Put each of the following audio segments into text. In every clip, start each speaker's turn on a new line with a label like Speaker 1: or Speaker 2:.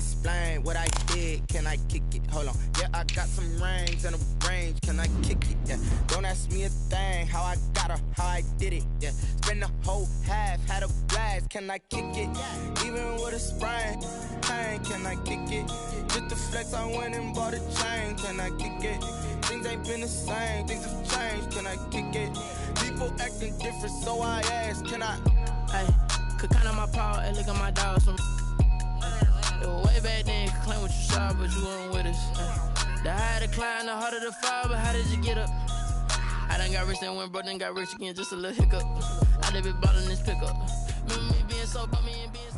Speaker 1: explain what I did. Can I kick it? Hold on. Yeah, I got some rings and a range. Can I kick it? Yeah. Don't ask me a thing. How I got her, how I did it. Yeah. Spend the whole half, had a blast. Can I kick it? Even with a sprain. Pain, can I kick it? Just the flex, I went and bought a chain. Can I kick it? Things ain't been the same. Things have changed. Can I kick it? People acting different, so I ask. Can I?
Speaker 2: Hey, could count on my power and look at my dogs. It was way back then, could claim what you saw, but you weren't with us. The higher the climb, the harder the fall, but how did you get up? I done got rich and went broke, then got rich again, just a little hiccup. I done been ballin' this pickup. Remember me being so bummy and being so...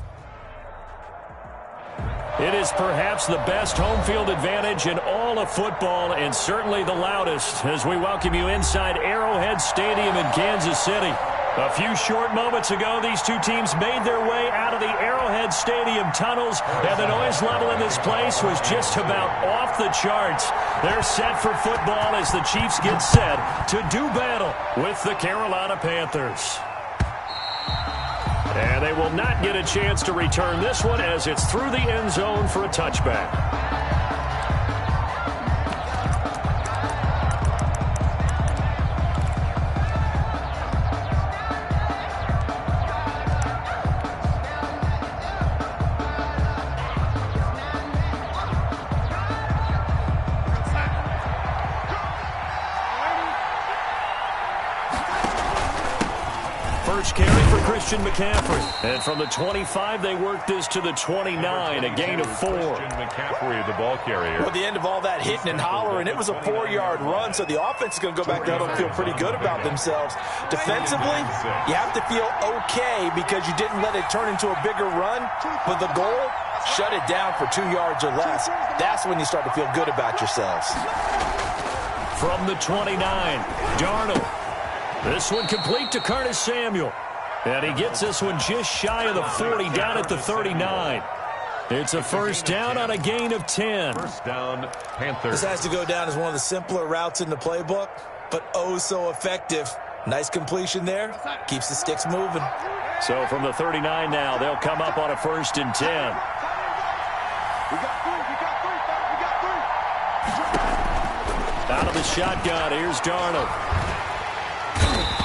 Speaker 3: It is perhaps the best home field advantage in all of football, and certainly the loudest, as we welcome you inside Arrowhead Stadium in Kansas City. A few short moments ago, these two teams made their way out of the Arrowhead Stadium tunnels, and the noise level in this place was just about off the charts. They're set for football as the Chiefs get set to do battle with the Carolina Panthers. And they will not get a chance to return this one as it's through the end zone for a touchback. First carry for Christian McCaffrey. And from the 25, they work this to the 29, a gain of 4.
Speaker 4: Christian McCaffrey, the ball carrier.
Speaker 5: Well, at the end of all that hitting and hollering, it was a 4-yard run, so the offense is going to go back there and feel pretty good about themselves. Defensively, you have to feel okay because you didn't let it turn into a bigger run. But the goal, shut it down for 2 yards or less. That's when you start to feel good about yourselves.
Speaker 3: From the 29, Darnold. This one complete to Curtis Samuel. And he gets this one just shy of the 40, down at the 39. It's a first down on a gain of 10.
Speaker 4: First down, Panthers.
Speaker 5: This has to go down as one of the simpler routes in the playbook, but oh so effective. Nice completion there. Keeps the sticks moving.
Speaker 3: So from the 39 now, they'll come up on a first and 10. Out of the shotgun, here's Darnold.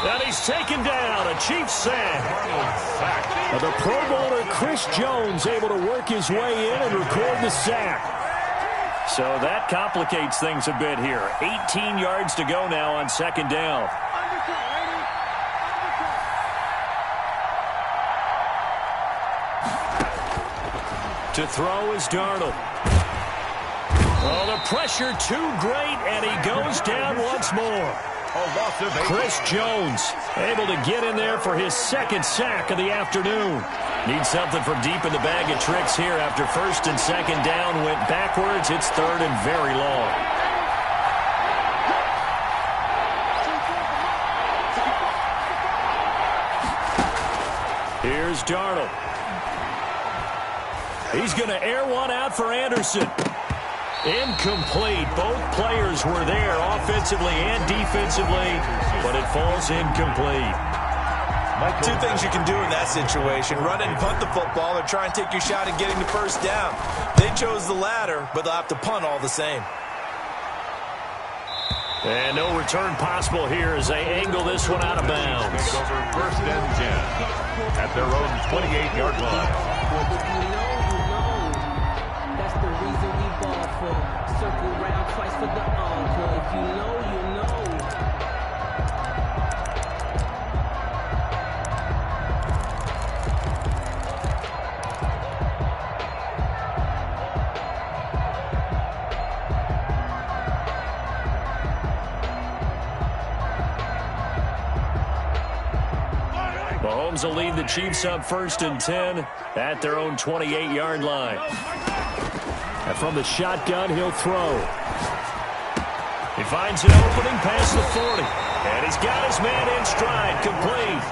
Speaker 3: And he's taken down, a Chiefs sack. The Pro Bowler Chris Jones able to work his way in and record the sack. So that complicates things a bit here. 18 yards to go now on second down. To throw is Darnold. Oh, the pressure too great, and he goes down once more. Chris Jones able to get in there for his second sack of the afternoon. Needs something from deep in the bag of tricks here after first and second down went backwards. It's third and very long. Here's Darnold. He's going to air one out for Anderson. Incomplete. Both players were there offensively and defensively, but it falls incomplete.
Speaker 5: Two things you can do in that situation: run and punt the football, or try and take your shot at getting the first down. They chose the latter, but they'll have to punt all the same.
Speaker 3: And no return possible here as they angle this one out of bounds.
Speaker 4: First and 10 at their own 28-yard line.
Speaker 6: Circle round twice for the encore. If you know, you know.
Speaker 3: Mahomes will lead the Chiefs up first and 10 at their own 28-yard line. And from the shotgun, he'll throw. He finds an opening past the 40. And he's got his man in stride, complete.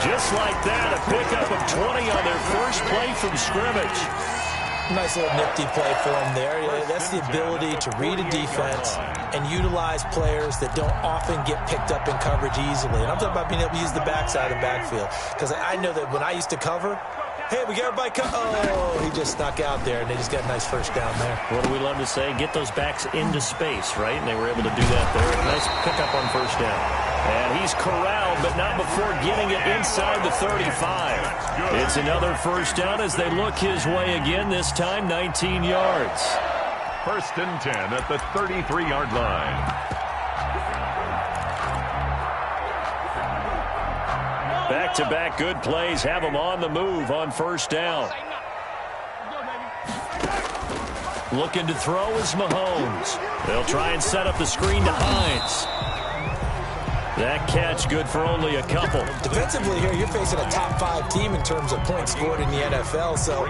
Speaker 3: Just like that, a pickup of 20 on their first play from scrimmage.
Speaker 5: Nice little nifty play for him there. That's the ability to read a defense and utilize players that don't often get picked up in coverage easily. And I'm talking about being able to use the backside of the backfield. Because I know that when I used to cover, Hey, we got everybody cut. Oh, he just snuck out there, and they just got a nice first down there.
Speaker 3: What do we love to say? Get those backs into space, right? And they were able to do that there. Nice pickup on first down. And he's corralled, but not before getting it inside the 35. It's another first down as they look his way again, this time 19 yards.
Speaker 4: 1st and 10 at the 33-yard line.
Speaker 3: Back-to-back good plays have them on the move on first down. Looking to throw is Mahomes. They'll try and set up the screen to Hines. That catch good for only a couple.
Speaker 5: Defensively here, you're facing a top 5 team in terms of points scored in the NFL. So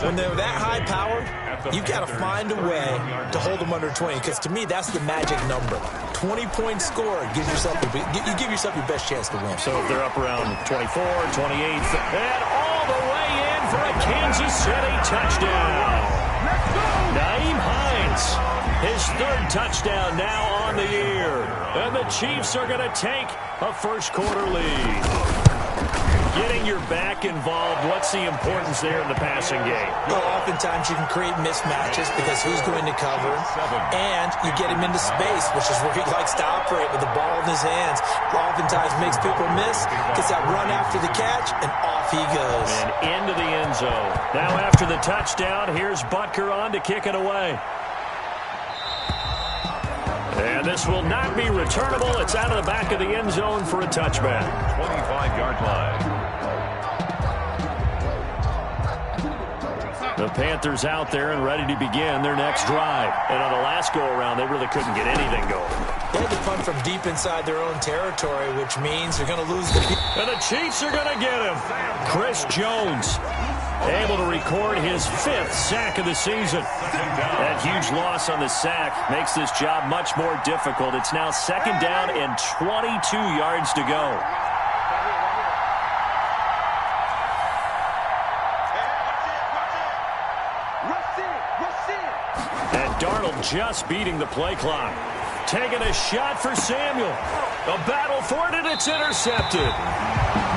Speaker 5: when they're that high powered, you've got to find a way to hold them under 20. Because to me, that's the magic number. 20 points scored gives yourself you give yourself your best chance to win.
Speaker 3: So if they're up around 24, 28, and all the way in for a Kansas City touchdown. Nyheim Hines, his 3rd touchdown now on the year. And the Chiefs are going to take a first-quarter lead. Getting your back involved, what's the importance there in the passing game?
Speaker 5: Well, oftentimes you can create mismatches because who's going to cover, and you get him into space, which is where he likes to operate with the ball in his hands. Oftentimes makes people miss, gets that run after the catch, and off he goes.
Speaker 3: And into the end zone. Now after the touchdown, here's Butker on to kick it away. And this will not be returnable. It's out of the back of the end zone for a touchback.
Speaker 4: 25-yard line.
Speaker 3: The Panthers out there and ready to begin their next drive. And on the last go-around, they really couldn't get anything going.
Speaker 5: They had to punt from deep inside their own territory, which means they're going to lose the...
Speaker 3: And the Chiefs are going to get him. Chris Jones able to record his 5th sack of the season. That huge loss on the sack makes this job much more difficult. It's now 2nd down and 22 yards to go. And Darnold just beating the play clock. Taking a shot for Samuel. A battle for it, and it's intercepted.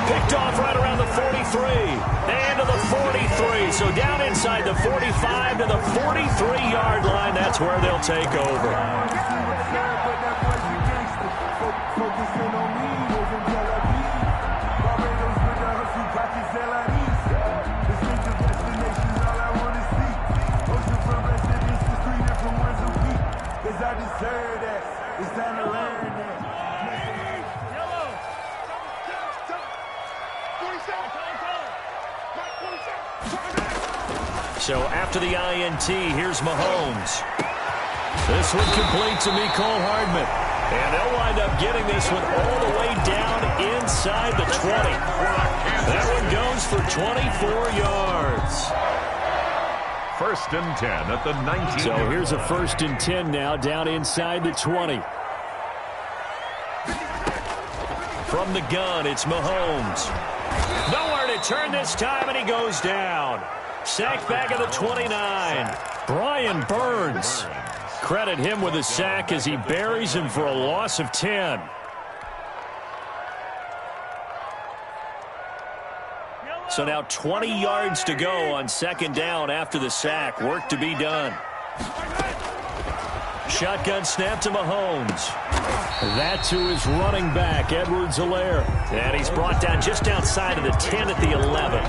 Speaker 3: Picked off right around the 43. And to the 43. So down inside the 45 to the 43-yard line. That's where they'll take over. So after the INT, here's Mahomes. This one complete to Mecole Hardman. And they'll wind up getting this one all the way down inside the 20. That one goes for 24 yards.
Speaker 4: 1st and 10 at the 19.
Speaker 3: So here's a 1st and 10 now down inside the 20. From the gun, it's Mahomes. Nowhere to turn this time, and he goes down. Sacked back at the 29. Brian Burns. Credit him with a sack as he buries him for a loss of 10. So now 20 yards to go on 2nd down after the sack. Work to be done. Shotgun snap to Mahomes. That to his running back, Edwards-Helaire. And he's brought down just outside of the 10 at the 11.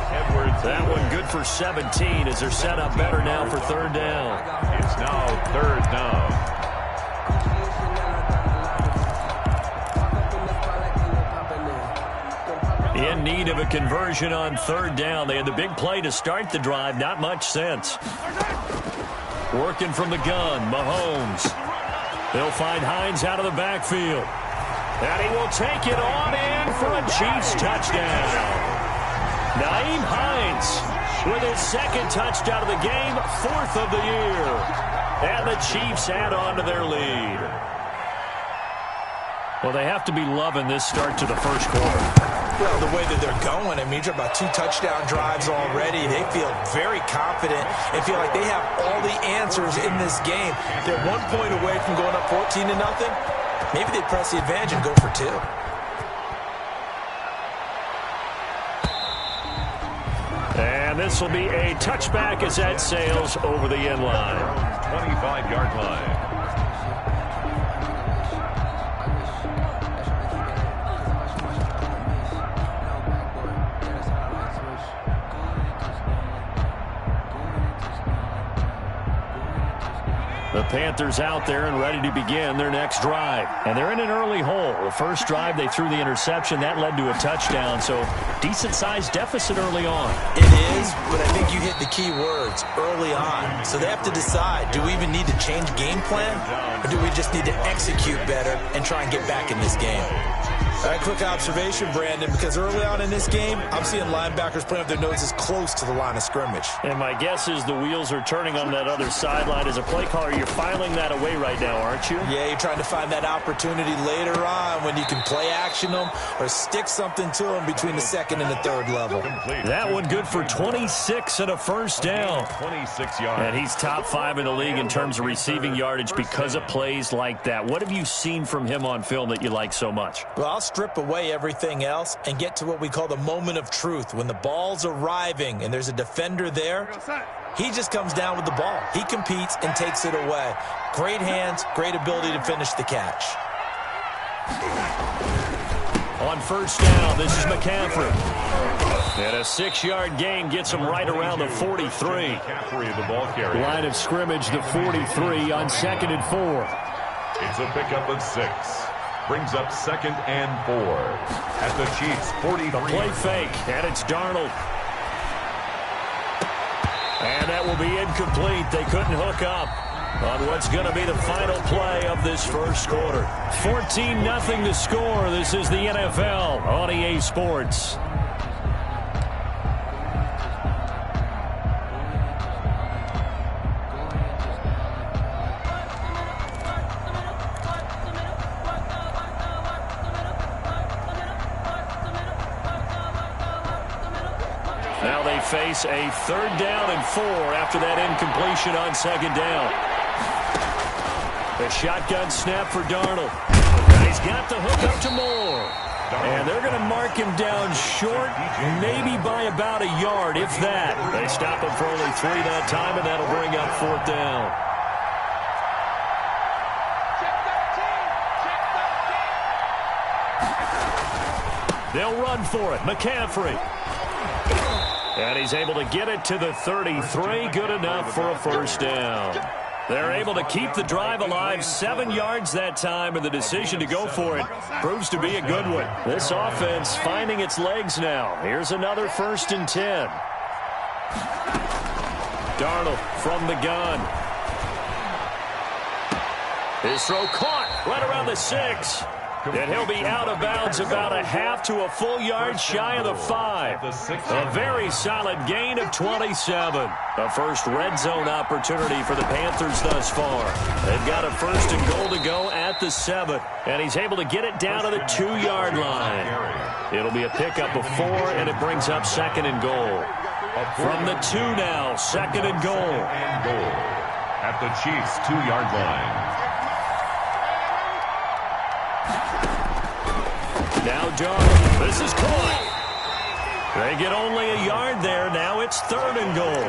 Speaker 3: That one good for 17 as they're set up better now for 3rd down.
Speaker 4: It's now 3rd down.
Speaker 3: In need of a conversion on 3rd down. They had the big play to start the drive. Not much sense. Working from the gun, Mahomes. They'll find Hines out of the backfield. And he will take it on in for a Chiefs touchdown. Nyheim Hines with his 2nd touchdown of the game, 4th of the year. And the Chiefs add on to their lead. Well, they have to be loving this start to the first quarter.
Speaker 5: Well, the way that they're going, I mean, you're about 2 touchdown drives already. They feel very confident and feel like they have all the answers in this game. They're 1 point away from going up 14-0. Maybe they press the advantage and go for 2.
Speaker 3: And And this will be a touchback as that sails over the end line.
Speaker 4: 25-yard line.
Speaker 3: The Panthers out there and ready to begin their next drive. And they're in an early hole. The first drive, they threw the interception. That led to a touchdown, so decent-sized deficit early on.
Speaker 5: It is, but I think you hit the key words, early on. So they have to decide, do we even need to change game plan, or do we just need to execute better and try and get back in this game? All right, quick observation, Brandon, because early on in this game, I'm seeing linebackers putting up their noses close to the line of scrimmage.
Speaker 3: And my guess is the wheels are turning on that other sideline. As a play caller, you're filing that away right now, aren't you?
Speaker 5: Yeah, you're trying to find that opportunity later on when you can play action them or stick something to them between the second and the third level.
Speaker 3: That one good for 26 and a first down.
Speaker 4: 26 yards.
Speaker 3: And he's top 5 in the league in terms of receiving yardage because of plays like that. What have you seen from him on film that you like so much?
Speaker 5: Well, I'll strip away everything else and get to what we call the moment of truth. When the ball's arriving and there's a defender there, he just comes down with the ball. He competes and takes it away. Great hands, great ability to finish the catch.
Speaker 3: On first down, this is McCaffrey. And a 6-yard gain gets him right around the 43.
Speaker 4: McCaffrey, the ball carrier.
Speaker 3: Line of scrimmage, the 43 on 2nd and 4.
Speaker 4: It's a pickup of 6. Brings up 2nd and 4 at the Chiefs' 43.
Speaker 3: The play fake, and it's Darnold. And that will be incomplete. They couldn't hook up on what's going to be the final play of this first quarter. 14-0 to score. This is the NFL on EA Sports. Now they face a 3rd down and 4 after that incompletion on 2nd down. The shotgun snap for Darnold. He's got the hook up to Moore. And they're going to mark him down short, maybe by about a yard, if that. They stop him for only 3 that time, and that'll bring up 4th down. They'll run for it. McCaffrey. And he's able to get it to the 33. Good enough for a first down. They're able to keep the drive alive. 7 yards that time, and the decision to go for it proves to be a good one. This offense finding its legs now. Here's another 1st and 10. Darnold from the gun. His throw caught right around the 6. And he'll be out of bounds about a half to a full yard shy of the 5. A very solid gain of 27. A first red zone opportunity for the Panthers thus far. They've got a 1st and goal to go at the 7. And he's able to get it down to the 2-yard line. It'll be a pickup of 4, and it brings up 2nd and goal. From the 2 now, 2nd and goal.
Speaker 4: At the Chiefs' 2-yard line.
Speaker 3: Now Darnold. This is caught. They get only a yard there. Now it's 3rd and goal.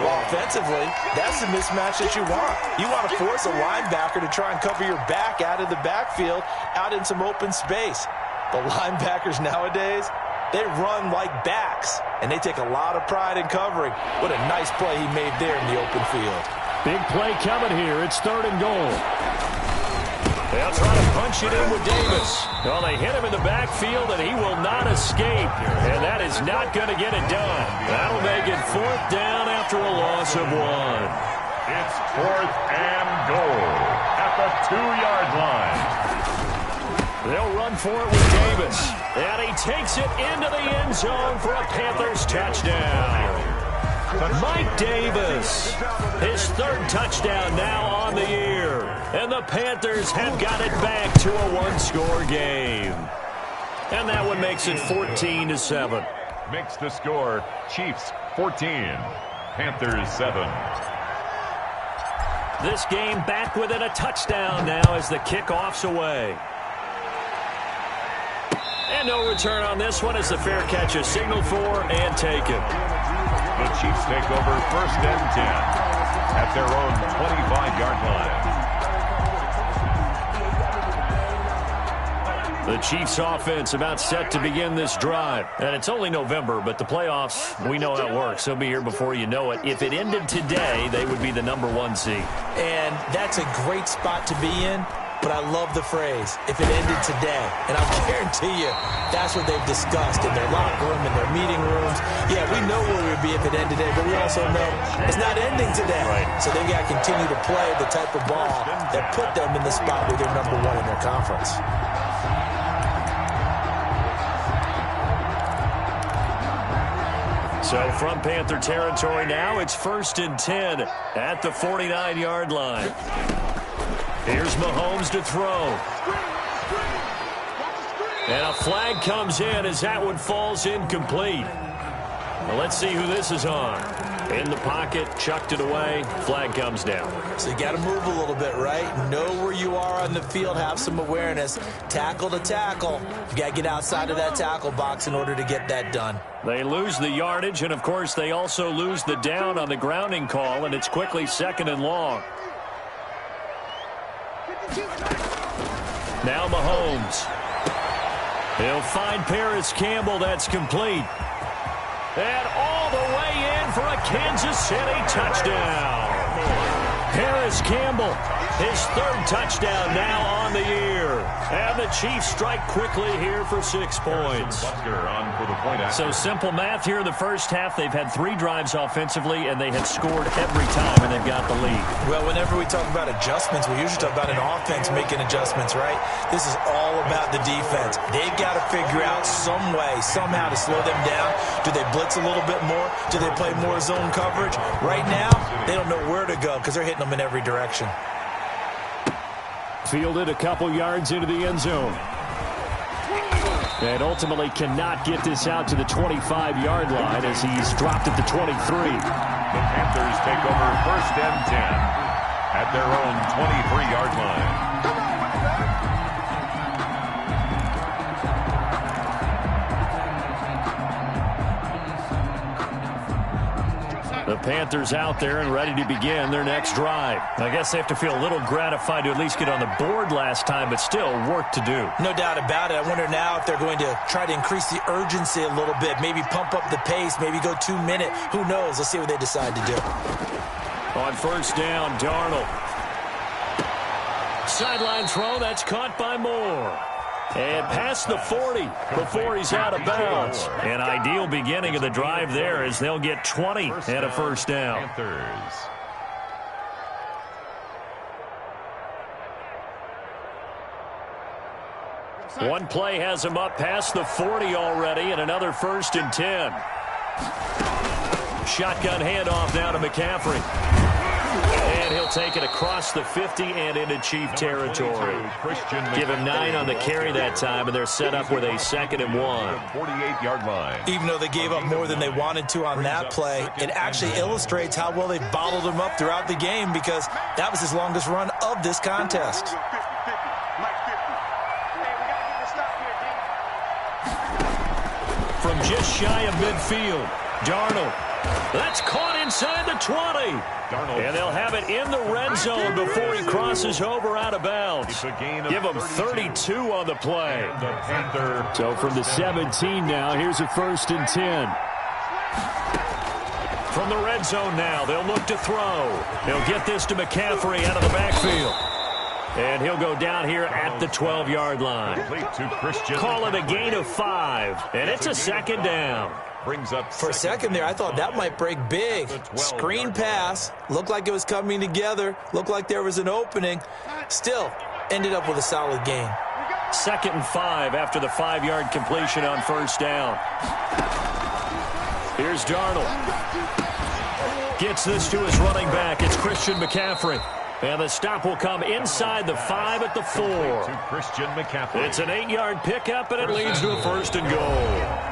Speaker 5: Well, offensively, that's the mismatch that you want. You want to force a linebacker to try and cover your back out of the backfield, out in some open space. The linebackers nowadays, they run like backs, and they take a lot of pride in covering. What a nice play he made there in the open field.
Speaker 3: Big play coming here. It's 3rd and goal. They'll try to punch it in with Davis. Well, they hit him in the backfield, and he will not escape. And that is not going to get it done. That'll make it 4th down after a loss of 1.
Speaker 4: It's 4th and goal at the 2-yard line.
Speaker 3: They'll run for it with Davis. And he takes it into the end zone for a Panthers touchdown. Mike Davis, his 3rd touchdown now on the year. And the Panthers have got it back to a 1-score game. And that one makes it 14-7.
Speaker 4: Makes the score Chiefs 14, Panthers 7.
Speaker 3: This game back within a touchdown now as the kickoff's away. And no return on this one as the fair catch is signaled for and taken.
Speaker 4: The Chiefs take over 1st and 10 at their own 25-yard line.
Speaker 3: The Chiefs offense about set to begin this drive. And it's only November, but the playoffs, we know how it works. They'll be here before you know it. If it ended today, they would be the #1 seed.
Speaker 5: And that's a great spot to be in, but I love the phrase, if it ended today. And I guarantee you, that's what they've discussed in their locker room, in their meeting rooms. Yeah, we know where we would be if it ended today, but we also know it's not ending today.
Speaker 3: Right.
Speaker 5: So they've got to continue to play the type of ball that put them in the spot where they're #1 in their conference.
Speaker 3: So from Panther territory now, it's 1st and 10 at the 49-yard line. Here's Mahomes to throw. And a flag comes in as that one falls incomplete. Well, let's see who this is on. In the pocket, chucked it away, flag comes down.
Speaker 5: So you got to move a little bit, right? Know where you are on the field, have some awareness. Tackle to tackle. You got to get outside of that tackle box in order to get that done.
Speaker 3: They lose the yardage, and of course they also lose the down on the grounding call, and it's quickly 2nd and long. Now Mahomes. He'll find Paris Campbell. That's complete. And all the way in for a Kansas City touchdown. Paris Campbell, his 3rd touchdown now on the year. And the Chiefs strike quickly here for 6 points. So simple math here in the first half. They've had 3 drives offensively, and they have scored every time, and they've got the lead.
Speaker 5: Well, whenever we talk about adjustments, we usually talk about an offense making adjustments, right? This is all about the defense. They've got to figure out some way, somehow to slow them down. Do they blitz a little bit more? Do they play more zone coverage? Right now, they don't know where to go because they're hitting them in every direction.
Speaker 3: Fielded a couple yards into the end zone. And ultimately cannot get this out to the 25-yard line as he's dropped at the 23.
Speaker 4: The Panthers take over 1st and 10 at their own 23-yard line.
Speaker 3: The Panthers out there and ready to begin their next drive. I guess they have to feel a little gratified to at least get on the board last time, but still work to do.
Speaker 5: No doubt about it. I wonder now if they're going to try to increase the urgency a little bit, maybe pump up the pace, maybe go 2-minute. Who knows? Let's see what they decide to do.
Speaker 3: On 1st down, Darnold. Sideline throw, that's caught by Moore. And past the 40 before he's out of bounds. An ideal beginning of the drive there as they'll get 20 and a 1st down. One play has him up past the 40 already, and another 1st and 10. Shotgun handoff now to McCaffrey. And he'll take it across the 50 and into Chief territory. Give him 9 on the carry that time, and they're set up with a 2nd and 1.
Speaker 4: 48-yard line.
Speaker 5: Even though they gave up more than they wanted to on that play, it actually illustrates how well they bottled him up throughout the game because that was his longest run of this contest.
Speaker 3: From just shy of midfield, Darnold. That's caught inside the 20. And they'll have it in the red zone before he crosses over out of bounds. Give him 32 on the play. So from the 17 now, here's a 1st and 10. From the red zone now, they'll look to throw. He'll get this to McCaffrey out of the backfield. And he'll go down here at the 12-yard line. Call it a gain of 5. And it's a 2nd down.
Speaker 5: For a second there, I thought that might break big. Screen pass. Looked like it was coming together. Looked like there was an opening. Still, ended up with a solid gain.
Speaker 3: 2nd and 5 after the 5-yard completion on 1st down. Here's Darnold. Gets this to his running back. It's Christian McCaffrey. And the stop will come inside the 5 at the 4. It's an 8-yard pickup, and it leads to a 1st and goal.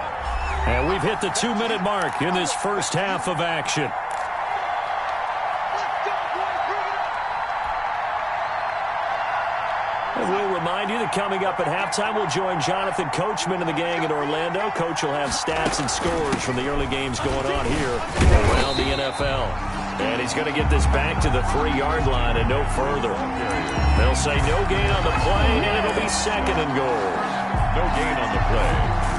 Speaker 3: And we've hit the 2-minute mark in this first half of action. And we'll remind remind you that coming up at halftime, we'll join Jonathan Coachman and the gang in Orlando. Coach will have stats and scores from the early games going on here around the NFL. And he's going to get this back to the 3-yard line and no further. They'll say no gain on the play, and it'll be second and goal.
Speaker 4: No gain on the play.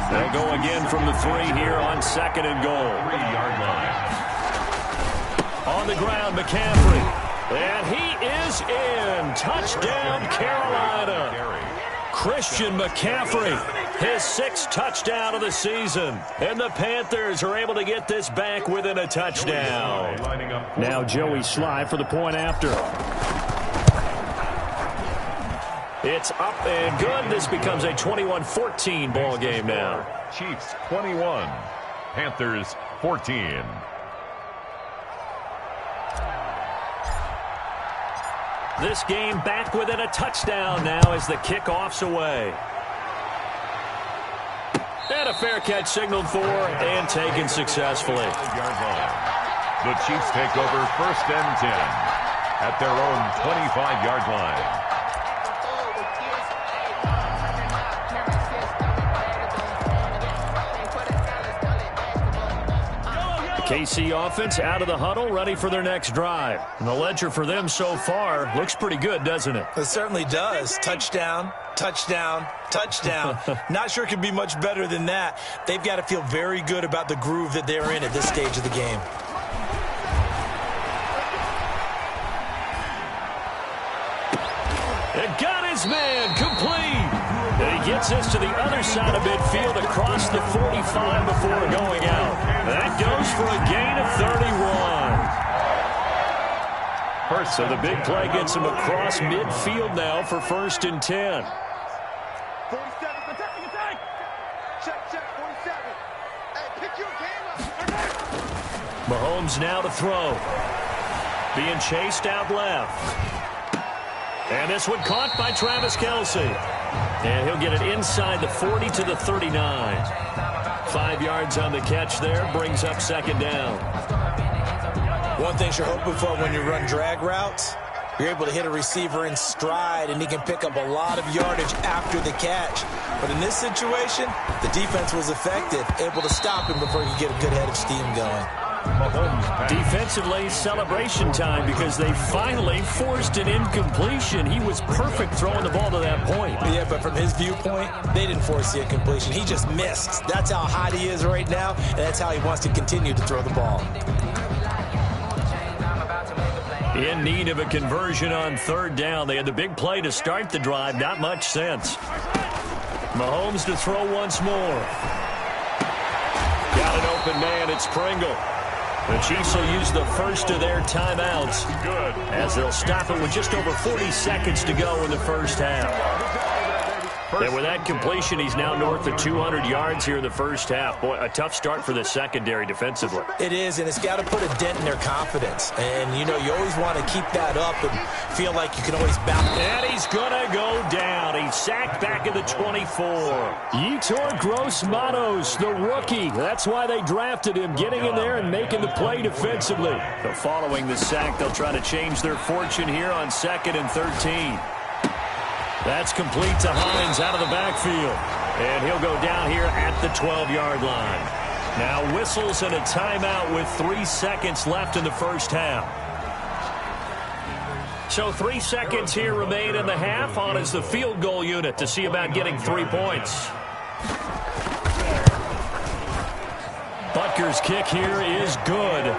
Speaker 3: They'll go again from the 3 here on second and goal.
Speaker 4: 3-yard line.
Speaker 3: On the ground, McCaffrey. And he is in. Touchdown, Carolina. Christian McCaffrey, his 6th touchdown of the season. And the Panthers are able to get this back within a touchdown. Now Joey Sly for the point after. It's up and good. This becomes a 21-14 ball game now.
Speaker 4: Chiefs 21, Panthers 14.
Speaker 3: This game back within a touchdown now as the kickoff's away. And a fair catch signaled for and taken successfully.
Speaker 4: The Chiefs take over 1st and 10 at their own 25-yard line.
Speaker 3: KC offense out of the huddle, ready for their next drive. And the ledger for them so far looks pretty good, doesn't it?
Speaker 5: It certainly does. Touchdown, touchdown, touchdown. Not sure it can be much better than that. They've got to feel very good about the groove that they're in at this stage of the game.
Speaker 3: It got his man complete. And he gets this to the other side of midfield across the 45 before going out. That goes for a gain of 31. So the big play gets him across midfield now for 1st and 10.
Speaker 7: 47, attack. Check, 47. Hey, pick your game up.
Speaker 3: Mahomes now to throw. Being chased out left. And this one caught by Travis Kelce. And he'll get it inside the 40 to the 39. 5 yards on the catch there, brings up 2nd down.
Speaker 5: One thing you're hoping for when you run drag routes, you're able to hit a receiver in stride, and he can pick up a lot of yardage after the catch. But in this situation, the defense was effective, able to stop him before he could get a good head of steam going.
Speaker 3: Defensively, celebration time because they finally forced an incompletion. He was perfect throwing the ball to that point.
Speaker 5: Yeah, but from his viewpoint, they didn't force the incompletion. He just missed. That's how hot he is right now, and that's how he wants to continue to throw the ball.
Speaker 3: In need of a conversion on 3rd down. They had the big play to start the drive. Not much sense. Mahomes to throw once more. Got an open man. It's Pringle. The Chiefs will use the first of their timeouts as they'll stop it with just over 40 seconds to go in the first half. And with that completion, he's now north of 200 yards here in the first half. Boy, a tough start for the secondary defensively.
Speaker 5: It is, and it's got to put a dent in their confidence. And, you know, you always want to keep that up and feel like you can always bounce.
Speaker 3: And he's going to go down. He's sacked back at the 24. Yetur Gross-Matos, the rookie. That's why they drafted him, getting in there and making the play defensively. So following the sack, they'll try to change their fortune here on 2nd and 13. That's complete to Hines out of the backfield. And he'll go down here at the 12-yard line. Now whistles and a timeout with 3 seconds left in the first half. So 3 seconds here remain in the half. On is the field goal unit to see about getting 3 points. Butker's kick here is good.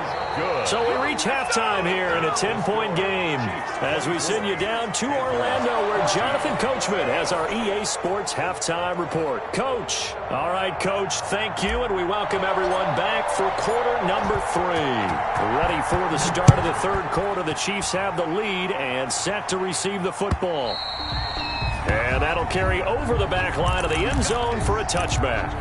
Speaker 3: So we reach halftime here in a 10-point game as we send you down to Orlando where Jonathan Coachman has our EA Sports Halftime Report. Coach. All right, Coach, thank you, and we welcome everyone back for quarter number 3. Ready for the start of the 3rd quarter. The Chiefs have the lead and set to receive the football. And that'll carry over the back line of the end zone for a touchback.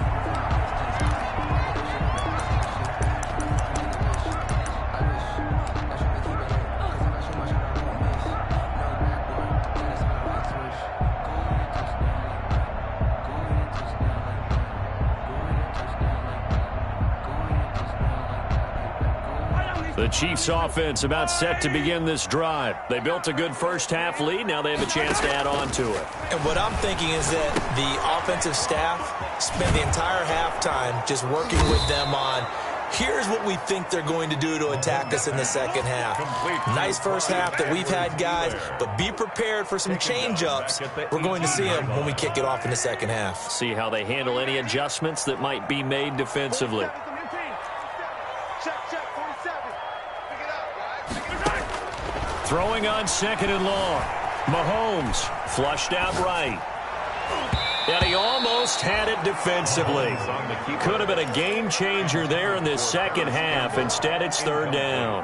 Speaker 3: The The Chiefs offense about set to begin this drive. They built a good first-half lead. Now they have a chance to add on to it.
Speaker 5: And what I'm thinking is that the offensive staff spent the entire halftime just working with them on, here's what we think they're going to do to attack us in the second half. Nice first half that we've had, guys, but be prepared for some change-ups. We're going to see them when we kick it off in the second half.
Speaker 3: See how they handle any adjustments that might be made defensively. Throwing on 2nd and long. Mahomes flushed out right. And he almost had it defensively. Could have been a game changer there in this second half. Instead, it's 3rd down.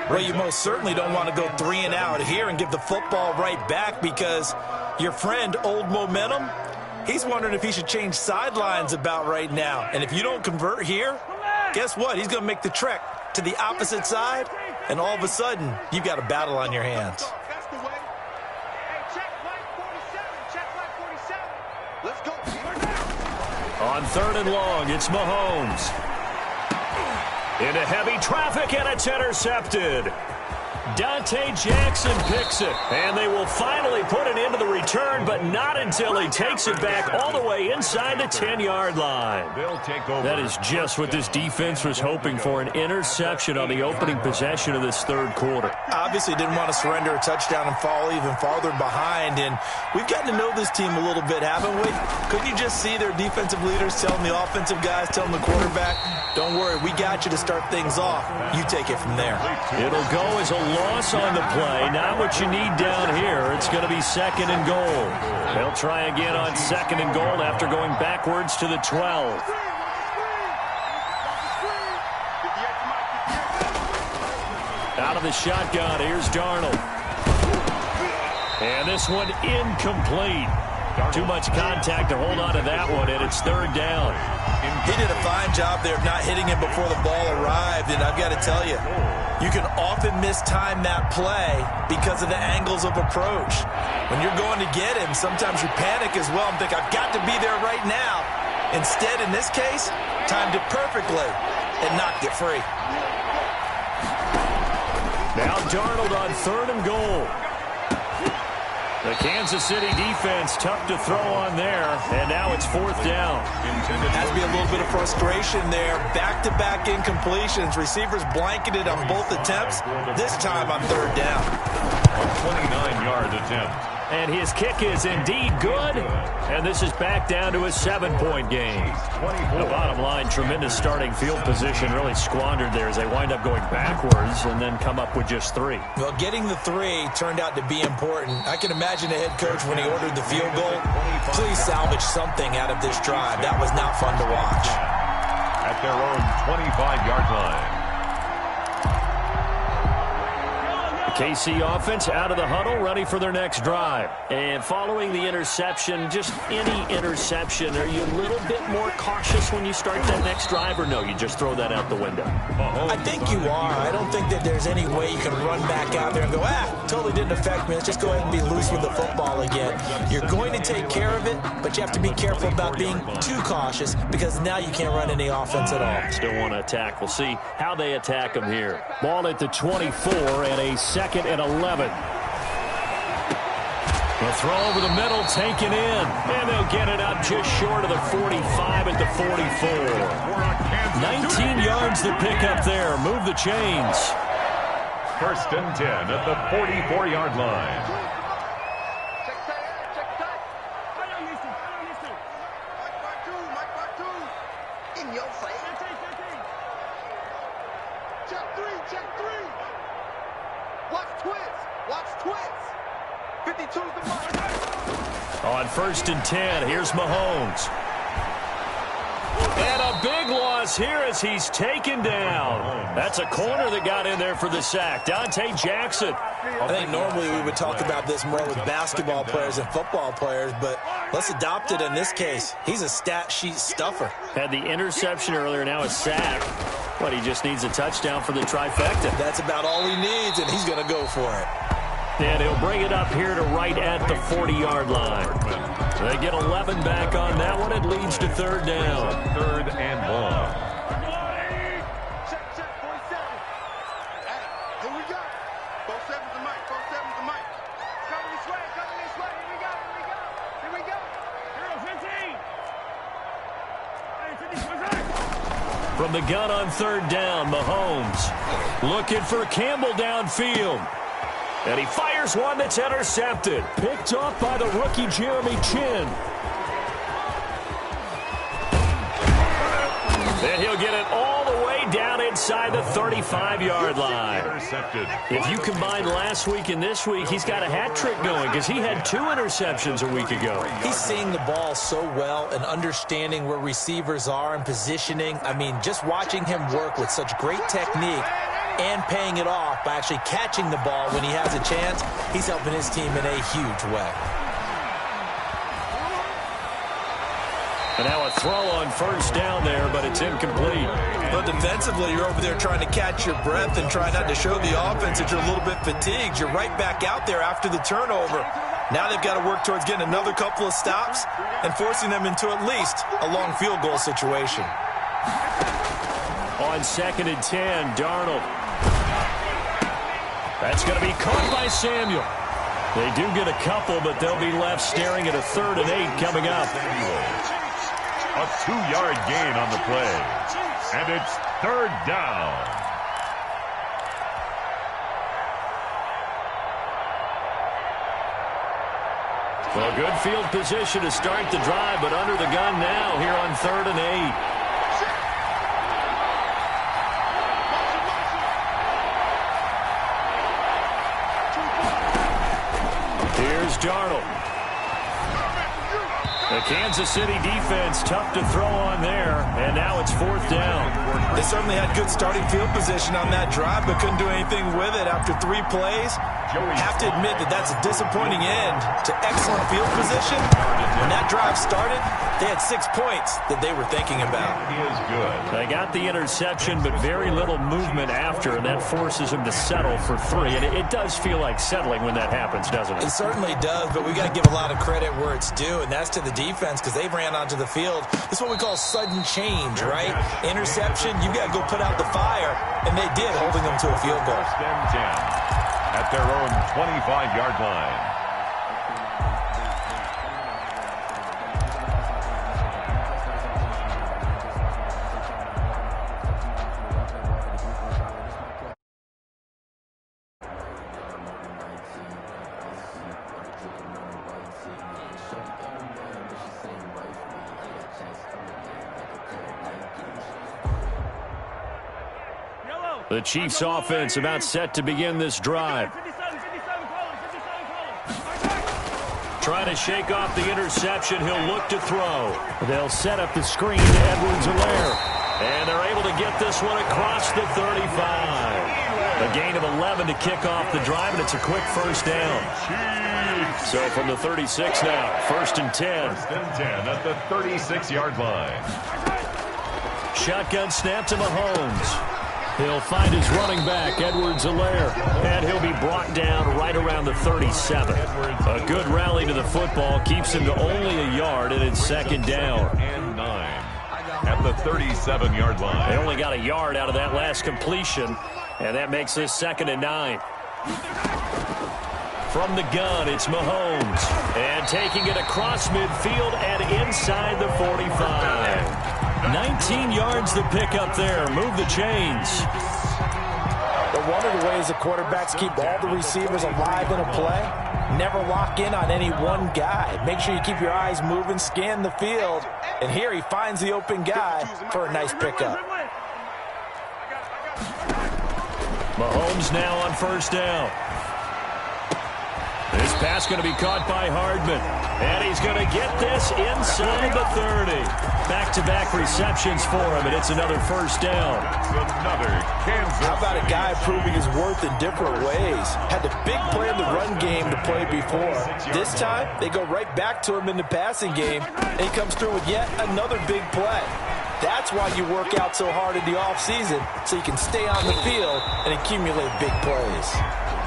Speaker 5: Well, you most certainly don't want to go 3 and out here and give the football right back, because your friend, Old Momentum, he's wondering if he should change sidelines about right now. And if you don't convert here, guess what? He's going to make the trek to the opposite side, and all of a sudden, you've got a battle on your hands.
Speaker 3: On 3rd and long, it's Mahomes. Into heavy traffic, and it's intercepted. Dante Jackson picks it, and they will finally put it into the return, but not until he takes it back all the way inside the 10-yard line. That is just what this defense was hoping for, an interception on the opening possession of this 3rd quarter.
Speaker 5: Obviously didn't want to surrender a touchdown and fall even farther behind, and we've gotten to know this team a little bit, haven't we? Couldn't you just see their defensive leaders telling the offensive guys, telling the quarterback, don't worry, we got you to start things off. You take it from there.
Speaker 3: It'll go as a loss on the play. Not what you need down here. It's going to be 2nd and goal. They'll try again on 2nd and goal after going backwards to the 12. Out of the shotgun, here's Darnold. And this one incomplete. Too much contact to hold on to that one, and it's 3rd down.
Speaker 5: He did a fine job there of not hitting him before the ball arrived, and I've got to tell you, you can often mistime that play because of the angles of approach. When you're going to get him, sometimes you panic as well and think, I've got to be there right now. Instead, in this case, timed it perfectly and knocked it free.
Speaker 3: Now Darnold on 3rd and goal. The Kansas City defense tough to throw on there, and now it's 4th down.
Speaker 5: Has to be a little bit of frustration there. Back-to-back incompletions. Receivers blanketed on both attempts, this time on 3rd down.
Speaker 4: A 29-yard attempt.
Speaker 3: And his kick is indeed good, and this is back down to a 7-point game. The bottom line, tremendous starting field position, really squandered there as they wind up going backwards and then come up with just 3.
Speaker 5: Well, getting the 3 turned out to be important. I can imagine the head coach when he ordered the field goal. Please salvage something out of this drive. That was not fun to watch.
Speaker 4: At their own 25-yard line.
Speaker 3: KC offense out of the huddle, ready for their next drive. And following the interception, just any interception, are you a little bit more cautious when you start that next drive, or no, you just throw that out the window?
Speaker 5: I think you are. I don't think that there's any way you can run back out there and go, totally didn't affect me. Let's just go ahead and be loose with the football again. You're going to take care of it, but you have to be careful about being too cautious, because now you can't run any offense at all.
Speaker 3: Still want to attack. We'll see how they attack them here. Ball at the 24 and a 2nd and 11. The throw over the middle, taken in, and they'll get it up just short of the 45 at the 44. 19 yards to pick up there. Move the chains.
Speaker 4: 1st and 10 at the 44-yard line.
Speaker 3: On 1st and 10, here's Mahomes. And a big loss here as he's taken down. That's a corner that got in there for the sack. Dante Jackson.
Speaker 5: I think normally we would talk about this more with basketball players and football players, but let's adopt it in this case. He's a stat sheet stuffer.
Speaker 3: Had the interception earlier, now a sack. But he just needs a touchdown for the trifecta.
Speaker 5: That's about all he needs, and he's going to go for it.
Speaker 3: And he'll bring it up here to right at the 40-yard line. They get 11 back on that one. It leads to 3rd down.
Speaker 4: 3rd and long.
Speaker 7: Here we go. 4-7's the mic. 4-7's the mic. It's coming this way. Coming this way. Here we go. Here we go. Here we go.
Speaker 3: 0-15. From the gun on third down, Mahomes looking for Campbell downfield. And he fires one that's intercepted. Picked off by the rookie Jeremy Chin. Then he'll get it all the way down inside the 35-yard line. If you combine last week and this week, he's got a hat trick going because he had 2 interceptions a week ago.
Speaker 5: He's seeing the ball so well and understanding where receivers are and positioning. I mean, just watching him work with such great technique and paying it off by actually catching the ball when he has a chance, he's helping his team in a huge way.
Speaker 3: And now a throw on first down there, but it's incomplete.
Speaker 5: But defensively, you're over there trying to catch your breath and try not to show the offense that you're a little bit fatigued. You're right back out there after the turnover. Now they've got to work towards getting another couple of stops and forcing them into at least a long field goal situation.
Speaker 3: On 2nd and 10, Darnold. That's going to be caught by Samuel. They do get a couple, but they'll be left staring at a 3rd and 8 coming up.
Speaker 4: A 2-yard gain on the play. And it's 3rd down.
Speaker 3: Well, good field position to start the drive, but under the gun now here on 3rd and 8. Here's Darnold. The Kansas City defense tough to throw on there, and now it's 4th down.
Speaker 5: They certainly had good starting field position on that drive, but couldn't do anything with it after 3 plays. Have to admit that that's a disappointing end to excellent field position. When that drive started, they had 6 points that they were thinking about.
Speaker 4: He is good.
Speaker 3: They got the interception, but very little movement after, and that forces them to settle for 3. And it does feel like settling when that happens, doesn't it?
Speaker 5: It certainly does, but we got to give a lot of credit where it's due, and that's to the defense because they ran onto the field. This is what we call sudden change, right? Interception, you got to go put out the fire, and they did, holding them to a field goal.
Speaker 4: 1st and 10 at their own 25-yard line.
Speaker 3: The Chiefs offense about set to begin this drive. Trying to shake off the interception. He'll look to throw. They'll set up the screen to Edwards-Helaire. And they're able to get this one across the 35. A gain of 11 to kick off the drive, and it's a quick 1st down. So from the 36 now, 1st and 10.
Speaker 4: 1st and 10 at the 36-yard line.
Speaker 3: Shotgun snap to Mahomes. He'll find his running back, Edwards-Helaire, and he'll be brought down right around the 37. A good rally to the football keeps him to only a yard, and it's 2nd down.
Speaker 4: And 9 at the 37-yard line.
Speaker 3: They only got a yard out of that last completion, and that makes this 2nd and 9. From the gun, it's Mahomes, and taking it across midfield and inside the 45. 19 yards to pick up there. Move the chains.
Speaker 5: But one of the ways the quarterbacks keep all the receivers alive in a play, never lock in on any one guy. Make sure you keep your eyes moving, scan the field, and here he finds the open guy for a nice pickup.
Speaker 3: Mahomes now on 1st down. This pass going to be caught by Hardman. And he's going to get this inside the 30. Back-to-back receptions for him, and it's another 1st down.
Speaker 4: Another Kansas.
Speaker 5: How about a guy proving his worth in different ways? Had the big play in the run game to play before. This time, they go right back to him in the passing game, and he comes through with yet another big play. That's why you work out so hard in the offseason, so you can stay on the field and accumulate big plays.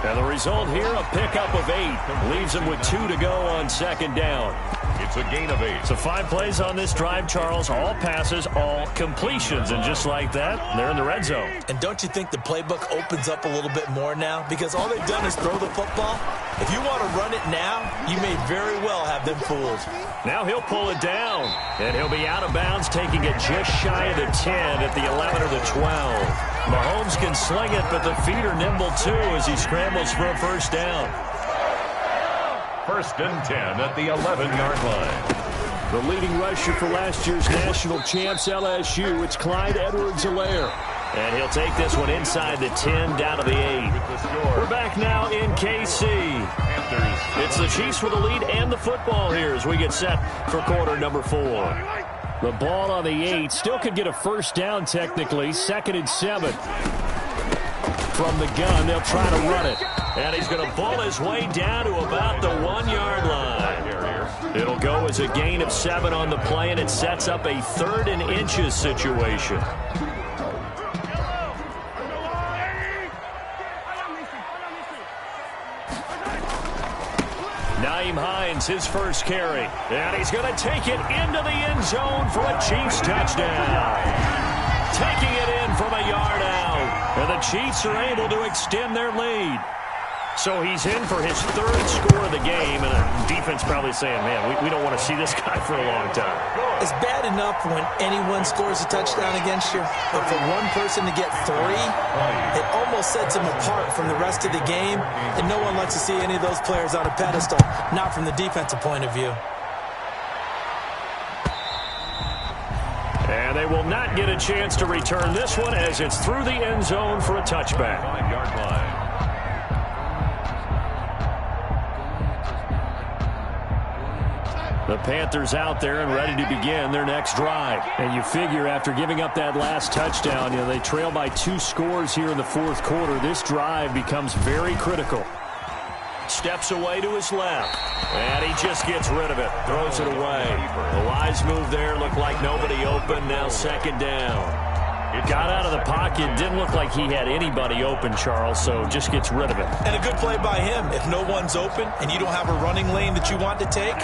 Speaker 3: And the result here, a pickup of 8. Leaves them with 2 to go on second down.
Speaker 4: It's a gain of 8.
Speaker 3: So 5 plays on this drive, Charles. All passes, all completions. And just like that, they're in the red zone.
Speaker 5: And don't you think the playbook opens up a little bit more now? Because all they've done is throw the football. If you want to run it now, you may very well have them fooled.
Speaker 3: Now he'll pull it down. And he'll be out of bounds, taking it just shy of the 10 at the 11 or the 12. Mahomes can sling it, but the feet are nimble too as he scrambles for a first down.
Speaker 4: 1st and 10 at the 11-yard line.
Speaker 3: The leading rusher for last year's national champs, LSU, it's Clyde Edwards-Helaire. And he'll take this one inside the 10, down to the 8. We're back now in KC. It's the Chiefs with the lead and the football here as we get set for quarter number 4. The ball on the 8. Still could get a first down technically. 2nd and 7. From the gun, they'll try to run it. And he's going to ball his way down to about the 1-yard line. It'll go as a gain of 7 on the play, and it sets up a 3rd and inches situation. Nyheim Hines, his first carry. And he's going to take it into the end zone for a Chiefs touchdown. Taking it in from a yard out. And the Chiefs are able to extend their lead. So he's in for his 3rd score of the game, and the defense probably saying, man, we don't want to see this guy for a long time.
Speaker 5: It's bad enough when anyone scores a touchdown against you, but for one person to get 3, it almost sets him apart from the rest of the game, and no one likes to see any of those players on a pedestal, not from the defensive point of view.
Speaker 3: And they will not get a chance to return this one as it's through the end zone for a touchback.
Speaker 4: 9-yard line.
Speaker 3: The Panthers out there and ready to begin their next drive. And you figure after giving up that last touchdown, they trail by 2 scores here in the 4th quarter. This drive becomes very critical. Steps away to his left. And he just gets rid of it. Throws it away. The wise move there. Looked like nobody open. Now 2nd down. Got out of the pocket. Didn't look like he had anybody open, Charles, so just gets rid of it.
Speaker 5: And a good play by him. If no one's open and you don't have a running lane that you want to take,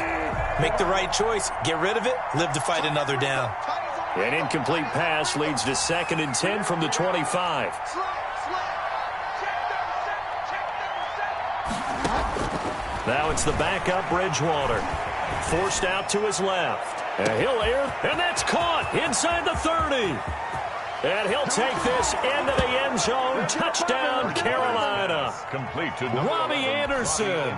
Speaker 5: make the right choice. Get rid of it. Live to fight another down.
Speaker 3: An incomplete pass leads to 2nd and 10 from the 25. Now it's the backup Bridgewater. Forced out to his left. And he'll air, and that's caught inside the 30. And he'll take this into the end zone. Touchdown, Carolina.
Speaker 4: Complete to
Speaker 3: Robbie Anderson.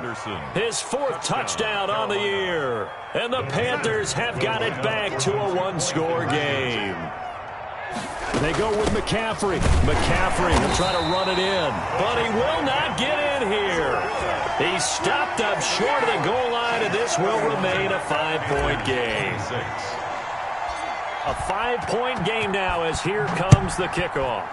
Speaker 3: His 4th touchdown on the year. And the Panthers have got it back to a 1-score game. They go with McCaffrey. McCaffrey will try to run it in, but he will not get in here. He's stopped up short of the goal line, and this will remain a 5-point game. A 5-point game now as here comes the kickoff.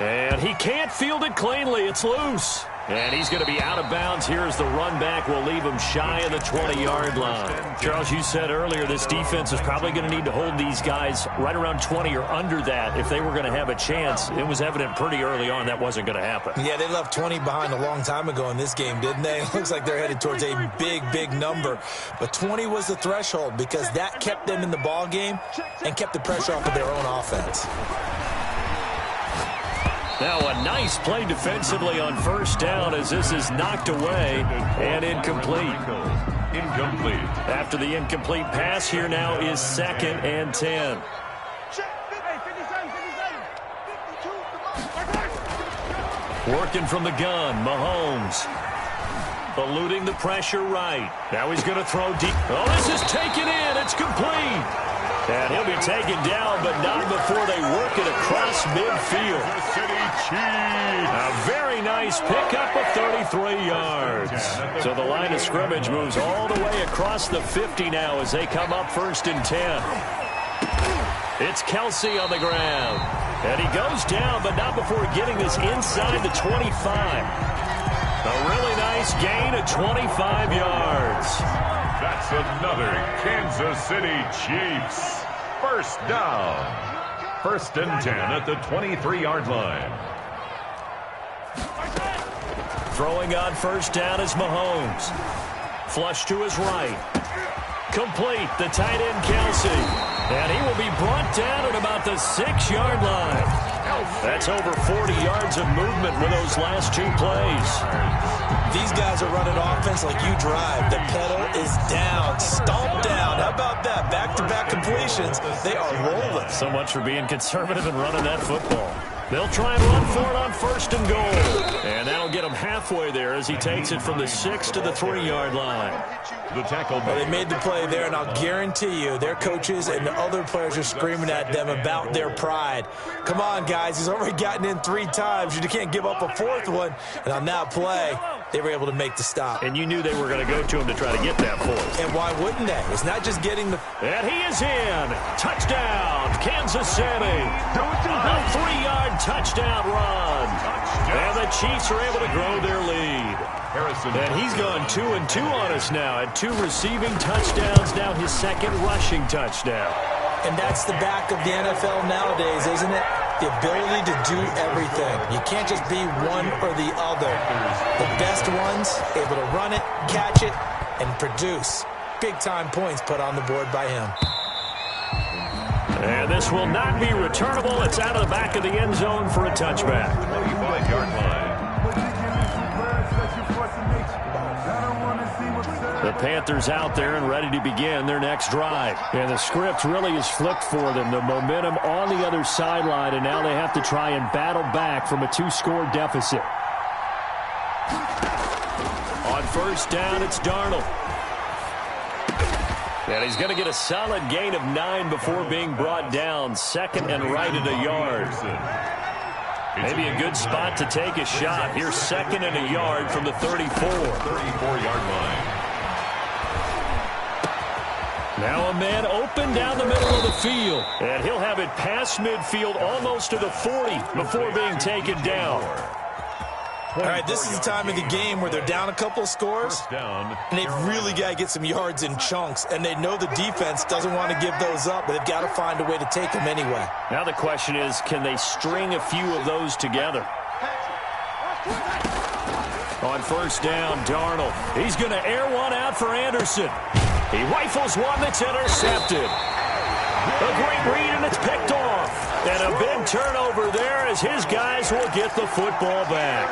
Speaker 3: And he can't field it cleanly. It's loose. And he's going to be out of bounds here as the run back will leave him shy of the 20-yard line. Charles, you said earlier this defense is probably going to need to hold these guys right around 20 or under that if they were going to have a chance. It was evident pretty early on that wasn't going to happen.
Speaker 5: Yeah, they left 20 behind a long time ago in this game, didn't they? It looks like they're headed towards a big number. But 20 was the threshold because that kept them in the ball game and kept the pressure off of their own offense.
Speaker 3: Now a nice play defensively on first down as this is knocked away and incomplete.
Speaker 4: Incomplete.
Speaker 3: After the incomplete pass, here now is 2nd and 10. Working from the gun, Mahomes. Eluding the pressure right. Now he's going to throw deep. Oh, this is taken in. It's complete. And he'll be taken down, but not before they work it across midfield. A very nice pickup of 33 yards. So the line of scrimmage moves all the way across the 50 now as they come up 1st and 10. It's Kelsey on the ground. And he goes down, but not before getting this inside the 25. A really nice gain of 25 yards.
Speaker 4: That's another Kansas City Chiefs. First down. 1st and 10 at the 23-yard line.
Speaker 3: Throwing on first down is Mahomes. Flush to his right. Complete, the tight end Kelsey. And he will be brought down at about the 6-yard line. That's over 40 yards of movement with those last 2 plays.
Speaker 5: These guys are running offense like you drive. The pedal is down, stomped down. How about that? Back-to-back completions. They are rolling.
Speaker 3: So much for being conservative and running that football. They'll try and run for it on first and goal. And that'll get him halfway there as he takes it from the 6 to the 3-yard line.
Speaker 4: The tackle.
Speaker 5: Well, they made the play there, and I'll guarantee you their coaches and the other players are screaming at them about their pride. Come on, guys. He's already gotten in 3 times. You can't give up a 4th one. And on that play, they were able to make the stop.
Speaker 3: And you knew they were going to go to him to try to get that 4th.
Speaker 5: And why wouldn't they? It's not just getting the...
Speaker 3: And he is in. Touchdown, Kansas City. A 3-yard touchdown run. And the Chiefs are able to grow their lead. And he's gone 2-2 on us now at 2 receiving touchdowns, now his 2nd rushing touchdown.
Speaker 5: And that's the back of the NFL nowadays, isn't it? The ability to do everything. You can't just be one or the other. The best ones, able to run it, catch it, and produce. Big-time points put on the board by him.
Speaker 3: And this will not be returnable. It's out of the back of the end zone for a touchback.
Speaker 4: 35-yard line.
Speaker 3: The Panthers out there and ready to begin their next drive. And the script really is flipped for them. The momentum on the other sideline, and now they have to try and battle back from a 2-score deficit. On first down, it's Darnold. And he's going to get a solid gain of 9 before being brought down. 2nd and right at a yard. Maybe a good spot to take a shot. Here's 2nd and a yard from the 34.
Speaker 4: 34-yard line.
Speaker 3: Now a man open down the middle of the field. And he'll have it past midfield almost to the 40 before being taken down.
Speaker 5: All right, this is the time of the game where they're down a couple of scores, and they've really got to get some yards in chunks, and they know the defense doesn't want to give those up, but they've got to find a way to take them anyway.
Speaker 3: Now the question is, can they string a few of those together? On first down, Darnold. He's going to air one out for Anderson. He rifles one that's intercepted. A great read, and it's picked off. And a big turnover there as his guys will get the football back.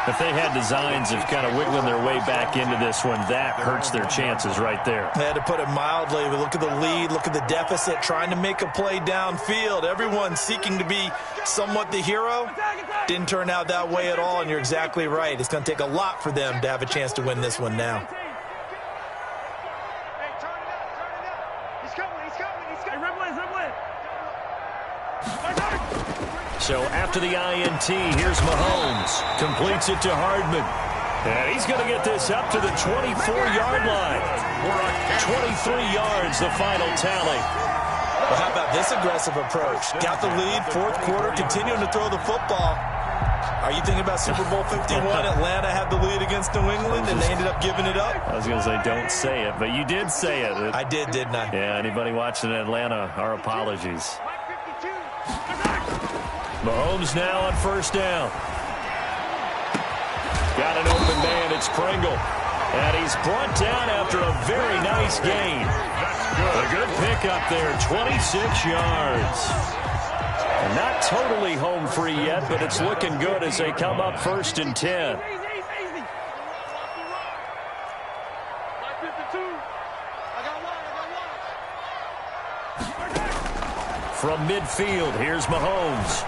Speaker 3: If they had designs of kind of wiggling their way back into this one, that hurts their chances right there.
Speaker 5: They had to put it mildly. But look at the lead, look at the deficit, trying to make a play downfield. Everyone seeking to be somewhat the hero. Didn't turn out that way at all, and you're exactly right. It's going to take a lot for them to have a chance to win this one now.
Speaker 3: So after the INT, here's Mahomes. Completes it to Hardman. And he's going to get this up to the 24-yard line. 23 yards, the final tally.
Speaker 5: Well, how about this aggressive approach? Got the lead, 4th quarter, continuing to throw the football. Are you thinking about Super Bowl 51? Atlanta had the lead against New England, and they ended up giving it up?
Speaker 3: I was going to say, don't say it, but you did say it.
Speaker 5: I did, didn't I?
Speaker 3: Yeah, anybody watching Atlanta, our apologies. Mahomes now on first down. Got an open man, it's Pringle. And he's brought down after a very nice gain. A good pickup there, 26 yards. And not totally home free yet, but it's looking good as they come up 1st and 10. From midfield, here's Mahomes.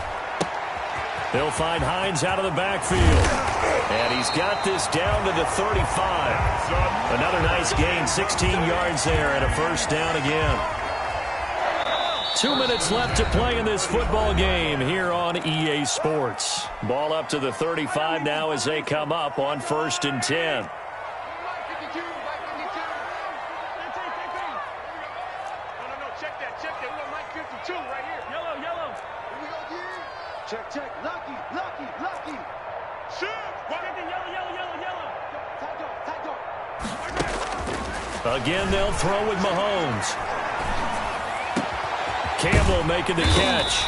Speaker 3: He'll find Hines out of the backfield. And he's got this down to the 35. Another nice gain, 16 yards there, and a first down again. 2 minutes left to play in this football game here on EA Sports. Ball up to the 35 now as they come up on 1st and 10.
Speaker 7: Check. Lucky. Shoot. Yellow.
Speaker 3: Again, they'll throw with Mahomes. Campbell making the catch.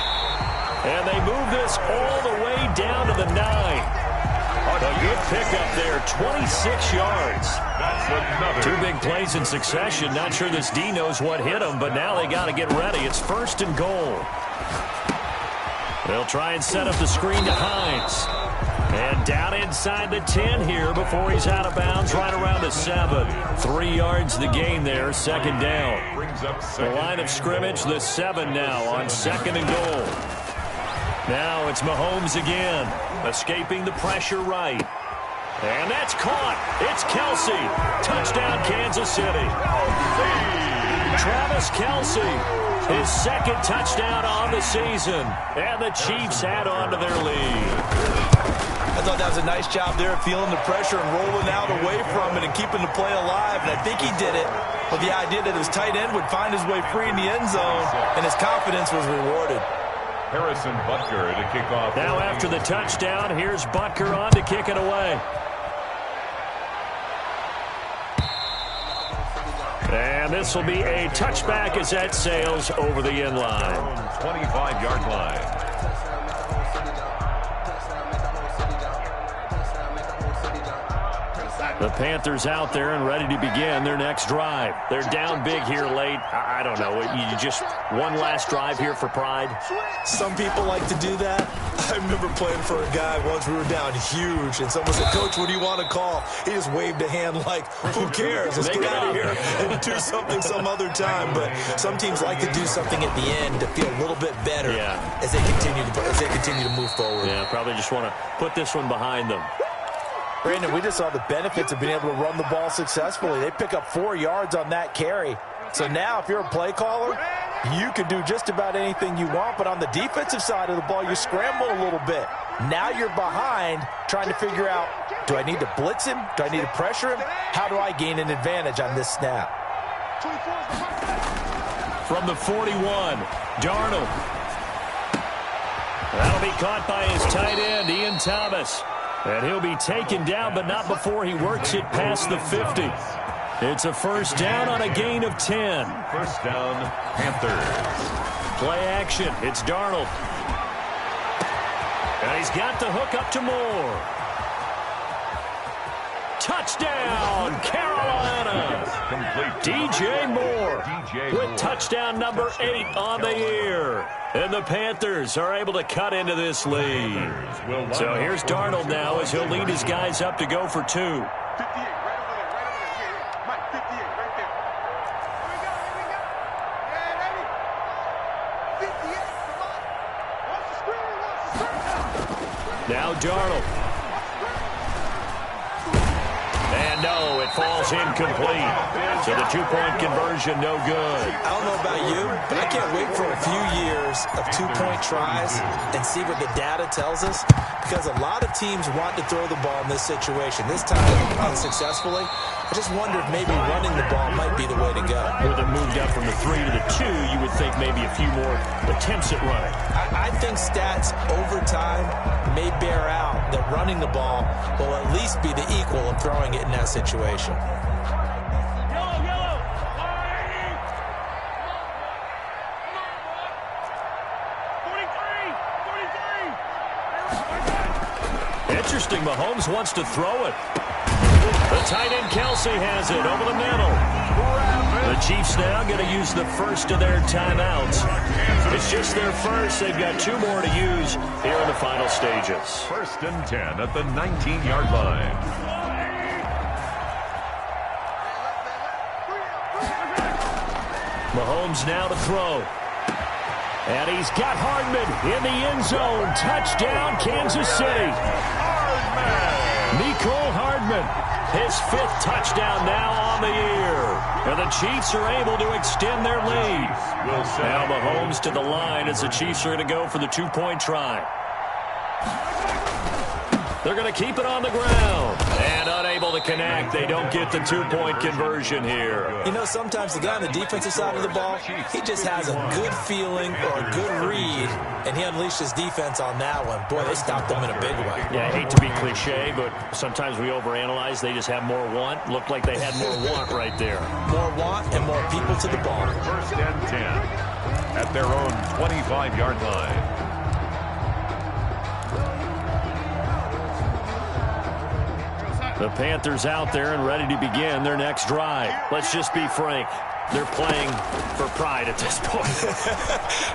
Speaker 3: And they move this all the way down to the 9. A 26 yards.
Speaker 4: That's another.
Speaker 3: Two big plays in succession. Not sure this D knows what hit him, but now they got to get ready. It's 1st and goal. They'll try and set up the screen to Hines. And down inside the 10 here before he's out of bounds, right around the 7. 3 yards the gain there, 2nd down. The line of scrimmage, the 7 now on 2nd and goal. Now it's Mahomes again, escaping the pressure right. And that's caught. It's Kelsey. Touchdown, Kansas City. Travis Kelsey, his 2nd touchdown on the season. And the Chiefs add on to their lead.
Speaker 5: I thought that was a nice job there of feeling the pressure and rolling out away from it and keeping the play alive. And I think he did it with the idea that his tight end would find his way free in the end zone, and his confidence was rewarded.
Speaker 4: Harrison Butker to kick off.
Speaker 3: Now after the touchdown, here's Butker on to kick it away. And this will be a touchback as that sails over the end line.
Speaker 4: 25-yard line.
Speaker 3: The Panthers out there and ready to begin their next drive. They're down big here late. I don't know. You just one last drive here for pride?
Speaker 5: Some people like to do that. I remember playing for a guy once. We were down huge, and someone said, "Coach, what do you want to call?" He just waved a hand like, "Who cares? Let's get out of here and do something some other time." But some teams like to do something at the end to feel a little bit better as they continue to move forward.
Speaker 3: Yeah, probably just want to put this one behind them.
Speaker 5: Brandon, we just saw the benefits of being able to run the ball successfully. They pick up 4 yards on that carry. So now if you're a play caller, you can do just about anything you want. But on the defensive side of the ball, you scramble a little bit. Now you're behind trying to figure out, do I need to blitz him? Do I need to pressure him? How do I gain an advantage on this snap?
Speaker 3: From the 41, Darnold. That'll be caught by his tight end, Ian Thomas. And he'll be taken down, but not before he works it past the 50. It's a 1st down on a gain of 10.
Speaker 4: 1st down, Panthers.
Speaker 3: Play action. It's Darnold. And he's got the hook up to Moore. Touchdown, Carolina. DJ Moore with touchdown number 8 on the year. And the Panthers are able to cut into this lead. So here's Darnold now as he'll lead his guys up to go for 2.
Speaker 7: 58, right over there, right over there. Yeah, Mike, 58, right there. Here we go, here we go. Yeah, ready? 58, come on. Watch the screen, watch the screen.
Speaker 3: Now Darnold. And no, it falls incomplete. So the 2-point conversion, no good.
Speaker 5: I don't know about you, but I can't wait for a few years of 2-point tries and see what the data tells us, because a lot of teams want to throw the ball in this situation. This time, unsuccessfully. I just wonder if maybe running the ball might be the way to go.
Speaker 3: With it moved up from the 3 to the 2, you would think maybe a few more attempts at running.
Speaker 5: I think stats over time may bear out that running the ball will at least be the equal of throwing it in that situation.
Speaker 3: Interesting, Mahomes wants to throw it. The tight end Kelsey has it over the middle. The Chiefs now going to use the first of their timeouts. It's just their first. They've got 2 more to use here in the final stages.
Speaker 4: 1st and 10 at the 19-yard line.
Speaker 3: Mahomes now to throw. And he's got Hardman in the end zone. Touchdown, Kansas City. Nicole Hardman, his 5th touchdown now on the year. And the Chiefs are able to extend their lead. Now Mahomes to the line as the Chiefs are going to go for the 2-point try. They're going to keep it on the ground. And unable to connect. They don't get the 2-point conversion here.
Speaker 5: You know, sometimes the guy on the defensive side of the ball, he just has a good feeling or a good read, and he unleashed his defense on that one. Boy, they stopped them in a big way.
Speaker 3: Yeah, I hate to be cliche, but sometimes we overanalyze. They just have more want. Looked like they had more want right there.
Speaker 5: More want and more people to the ball.
Speaker 4: 1st and 10 at their own 25-yard line.
Speaker 3: The Panthers out there and ready to begin their next drive. Let's just be frank. They're playing for pride at this point.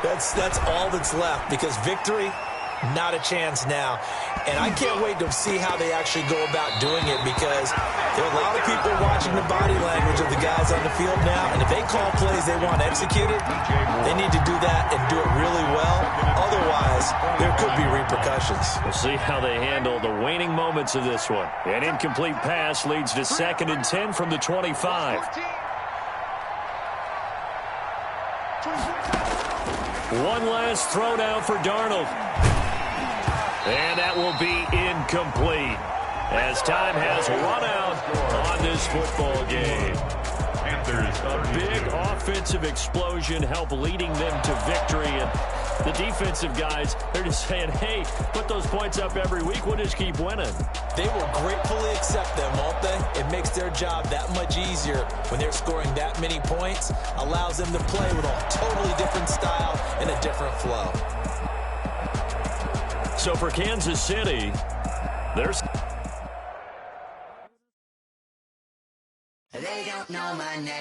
Speaker 5: That's all that's left, because victory, not a chance now. And I can't wait to see how they actually go about doing it, because there are a lot of people watching the body language of the guys on the field now, and if they call plays they want executed, they need to do that and do it really well. Otherwise, there could be repercussions.
Speaker 3: We'll see how they handle the waning moments of this one. An incomplete pass leads to 2nd and 10 from the 25. One last throw down for Darnold. And that will be incomplete, as time has run out on this football game. A big offensive explosion helped leading them to victory. And the defensive guys, they're just saying, hey, put those points up every week. We'll just keep winning.
Speaker 5: They will gratefully accept them, won't they? It makes their job that much easier when they're scoring that many points. Allows them to play with a totally different style and a different flow.
Speaker 3: So for Kansas City, there's...
Speaker 8: They don't know my name.